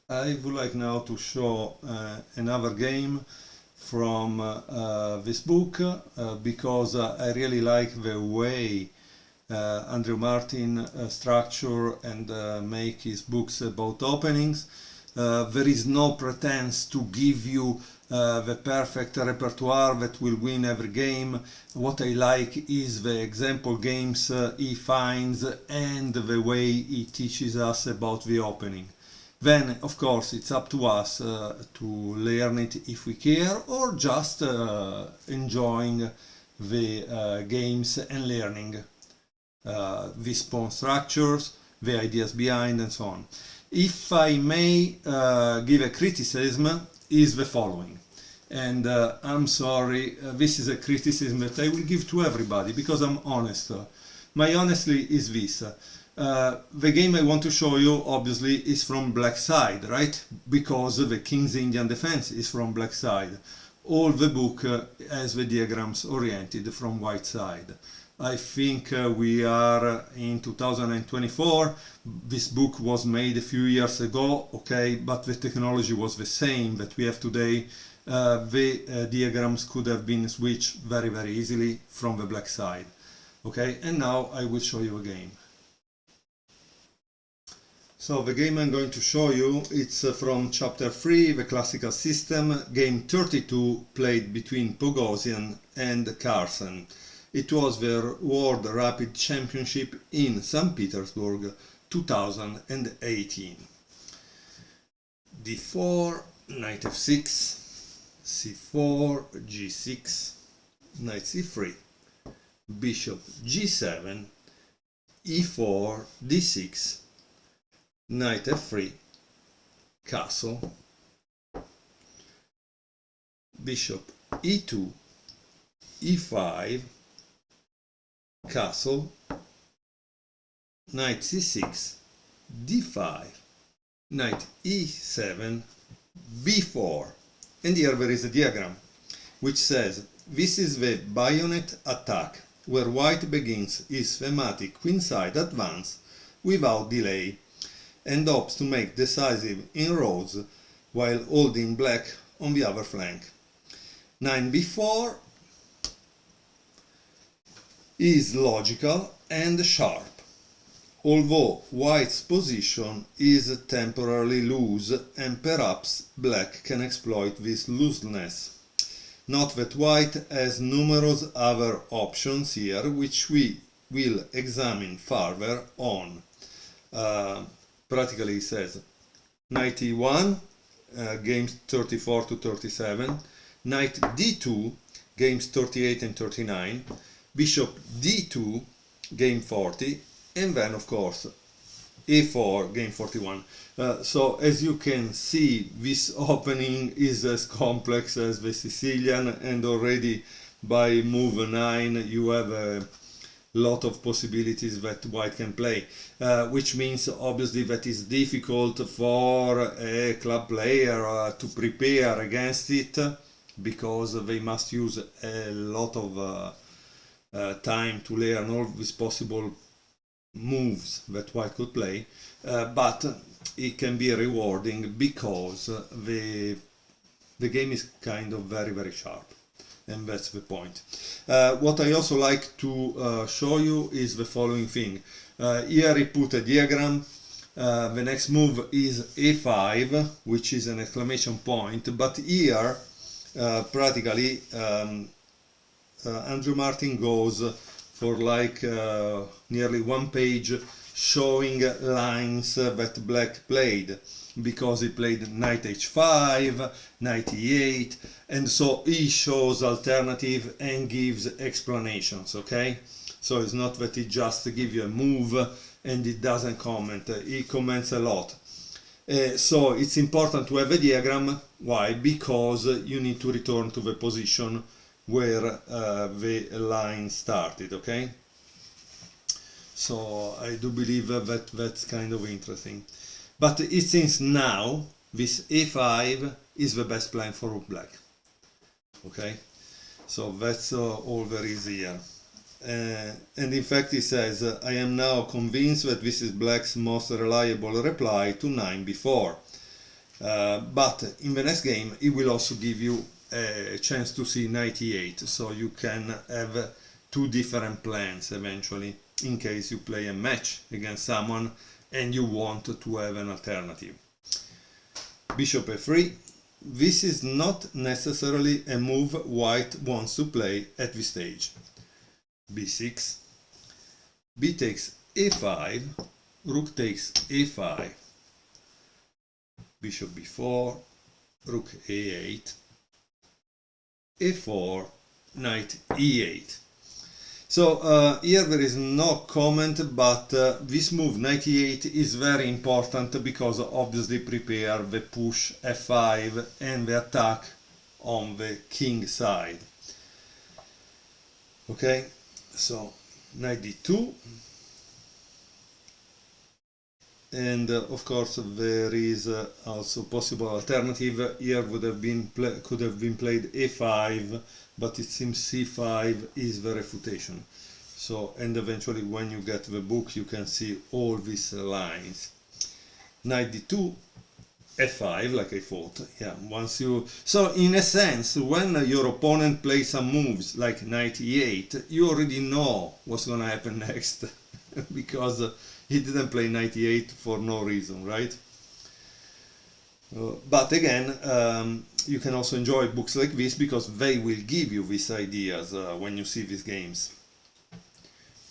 I would like now to show another game from this book because I really like the way Andrew Martin structure and make his books about openings. There is no pretense to give you the perfect repertoire that will win every game. What I like is the example games he finds and the way he teaches us about the opening. Then, of course, it's up to us to learn it if we care, or just enjoying the games and learning the pawn structures, the ideas behind, and so on. If I may give a criticism, is the following. And I'm sorry, this is a criticism that I will give to everybody because I'm honest. My honesty is this. The game I want to show you obviously is from black side, right? Because the King's Indian Defense is from black side. All the book has the diagrams oriented from white side. I think we are in 2024. This book was made a few years ago, okay, but the technology was the same that we have today. The diagrams could have been switched very, very easily from the black side. Okay, and now I will show you a game. So the game I'm going to show you, it's from chapter 3, the classical system, game 32, played between Pogosian and Carlsen. It was the World Rapid Championship in St. Petersburg 2018. d4, knight f6, c4, g6, knight c3, bishop g7, e4, d6, knight f3, castle, bishop e2, e5, castle, knight c6, d5, knight e7, b4. And here there is a diagram which says this is the bayonet attack, where white begins his thematic queenside advance without delay and hopes to make decisive inroads while holding black on the other flank. 9b4 is logical and sharp, although white's position is temporarily loose and perhaps black can exploit this looseness. Note that white has numerous other options here which we will examine further on. Practically it says knight e1, games 34 to 37, knight d2, games 38 and 39, bishop d2, game 40, and then of course a4, game 41. So as you can see, this opening is as complex as the Sicilian, and already by move 9 you have a lot of possibilities that white can play, which means obviously that it's difficult for a club player to prepare against it, because they must use a lot of time to learn all these possible moves that white could play, but it can be rewarding because the game is kind of very, very sharp. And that's the point. What I also like to show you is the following thing. Here I put a diagram. The next move is a5, which is an exclamation point, but here practically Andrew Martin goes for like nearly one page showing lines that black played, because he played knight h5, knight e8, and so he shows alternative and gives explanations, okay? So it's not that he just gives you a move and he doesn't comment, he comments a lot. So it's important to have a diagram. Why? Because you need to return to the position where the line started, okay? So I do believe that that's kind of interesting. But it seems now this a5 is the best plan for black, okay? So that's all there is here. And in fact he says, I am now convinced that this is black's most reliable reply to 9 before. but in the next game it will also give you a chance to see knight e8, so you can have two different plans eventually in case you play a match against someone and you want to have an alternative. Bishop f3. This is not necessarily a move white wants to play at this stage. b6, b takes a5, rook takes a5, bishop b4, rook a8, a4, knight e8. So here there is no comment, but this move knight e8 is very important because obviously prepare the push f5 and the attack on the king side. Okay, so knight d2, and of course there is also possible alternative. Here would have been could have been played a5, but it seems c5 is the refutation. So, and eventually when you get the book you can see all these lines. Knight d2, f5, like I thought. Yeah, once you, so in a sense when your opponent plays some moves like knight e8, you already know what's gonna happen next because he didn't play knight e8 for no reason, right? But again, you can also enjoy books like this because they will give you these ideas when you see these games.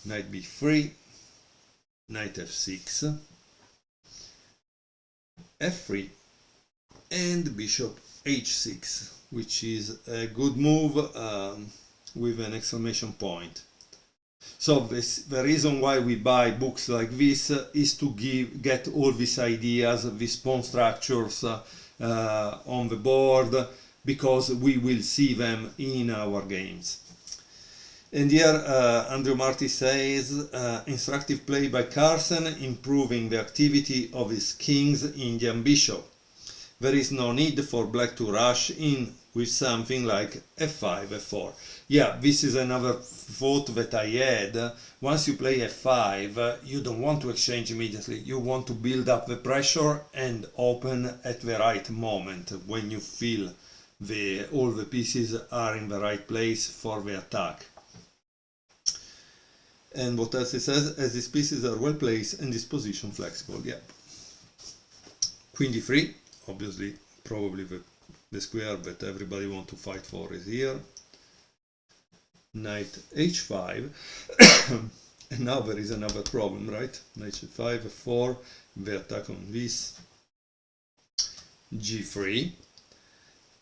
Knight b3, knight f6, f3, and bishop h6, which is a good move with an exclamation point. So the reason why we buy books like this is to get all these ideas, these pawn structures on the board, because we will see them in our games. And here Andrew Marty says, instructive play by Carson, improving the activity of his king's Indian bishop. There is no need for black to rush in with something like f5, f4. Yeah, this is another thought that I had. Once you play f5, you don't want to exchange immediately. You want to build up the pressure and open at the right moment when you feel all the pieces are in the right place for the attack. And what else it says? As these pieces are well placed and this position flexible. Yeah. Queen d3, obviously, probably the square that everybody wants to fight for is here. Knight h5. And now there is another problem, right? Knight h5, f4, the attack on this. g3,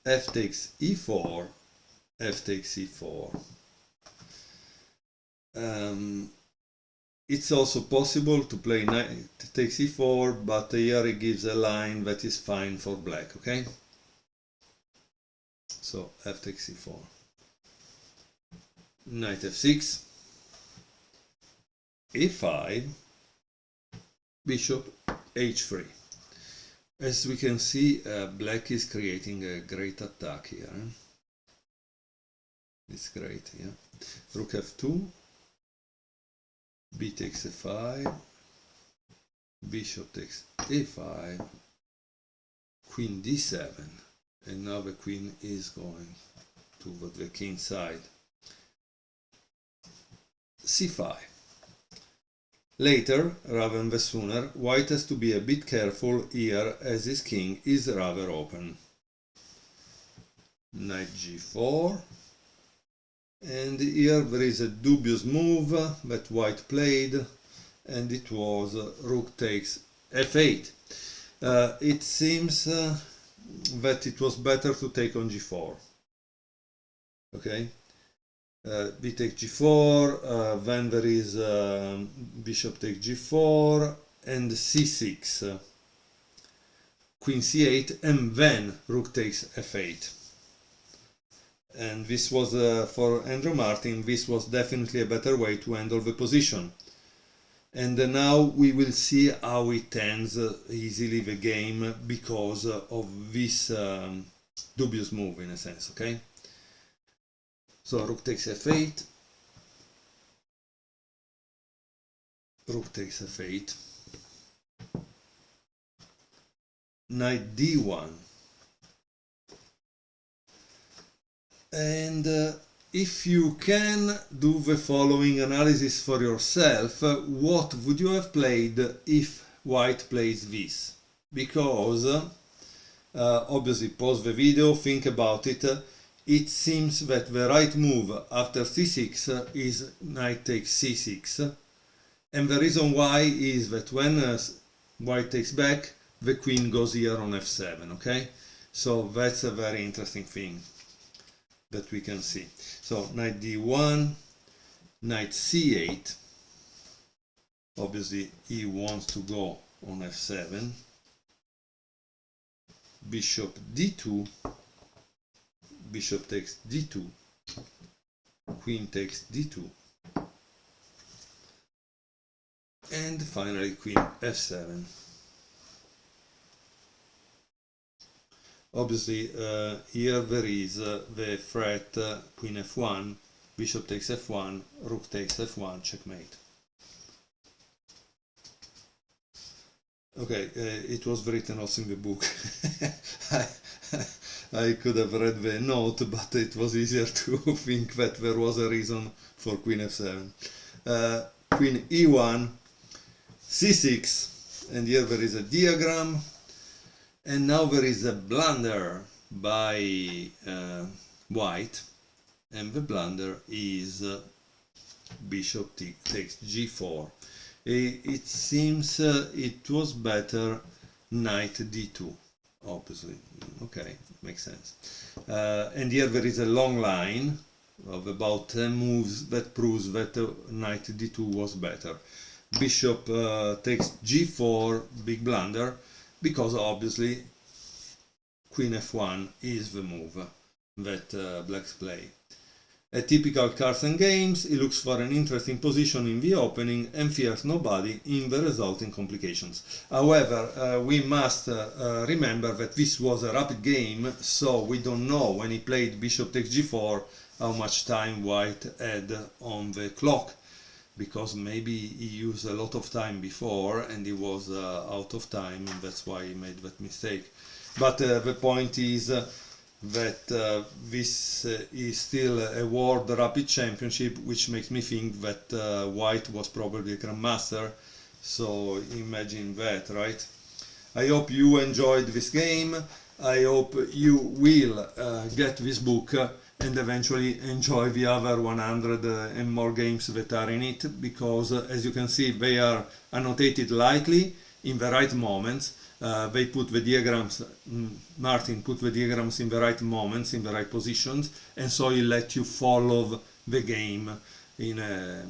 f takes e4, f takes e4. It's also possible to play knight takes e4, but here it gives a line that is fine for black, okay? So f takes e4. Knight f6, a5, bishop h3. As we can see, black is creating a great attack here. It's great, yeah. Rook f2, b takes f5, bishop takes a5, queen d7, and now the queen is going to the king side. c5. Later, rather than the sooner, white has to be a bit careful here as his king is rather open. Knight g4, and here there is a dubious move that white played, and it was rook takes f8. It seems that it was better to take on g4. Okay? B takes g4, then there is bishop takes g4 and c6, queen c8, and then rook takes f8. And this was, for Andrew Martin, this was definitely a better way to handle the position. And now we will see how it ends easily the game because of this dubious move in a sense, okay? So rook takes f8, rook takes f8, knight d1. And if you can do the following analysis for yourself, what would you have played if white plays this? Because obviously pause the video, think about it. It seems that the right move after c6 is knight takes c6, and the reason why is that when white takes back, the queen goes here on f7, okay? So that's a very interesting thing that we can see. So knight d1, knight c8, obviously he wants to go on f7, bishop d2, bishop takes d2, queen takes d2, and finally queen f7. Obviously here there is the threat queen f1, bishop takes f1, rook takes f1, checkmate. Okay, it was written also in the book. I could have read the note, but it was easier to think that there was a reason for queen f7. Queen e1, c6, and here there is a diagram. And now there is a blunder by white, and the blunder is bishop takes g4. It seems it was better knight d2, obviously. Okay, makes sense. And here there is a long line of about 10 moves that proves that knight d2 was better. Bishop takes g4, big blunder, because obviously queen f1 is the move that blacks play. A typical cards and games, he looks for an interesting position in the opening and fears nobody in the resulting complications. However, we must remember that this was a rapid game, so we don't know when he played bishop takes g4 how much time white had on the clock, because maybe he used a lot of time before and he was out of time, and that's why he made that mistake. But the point is that this is still a world rapid championship, which makes me think that white was probably a grandmaster, so imagine that, right? I hope you enjoyed this game. I hope you will get this book and eventually enjoy the other 100 and more games that are in it, because as you can see, they are annotated lightly in the right moments. They put the diagrams, Martin put the diagrams in the right moments, in the right positions, and so he let you follow the game in a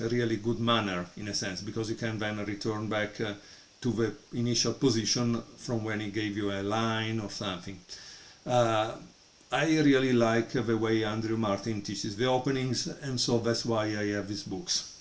really good manner, in a sense, because you can then return back to the initial position from when he gave you a line or something. I really like the way Andrew Martin teaches the openings, and so that's why I have these books.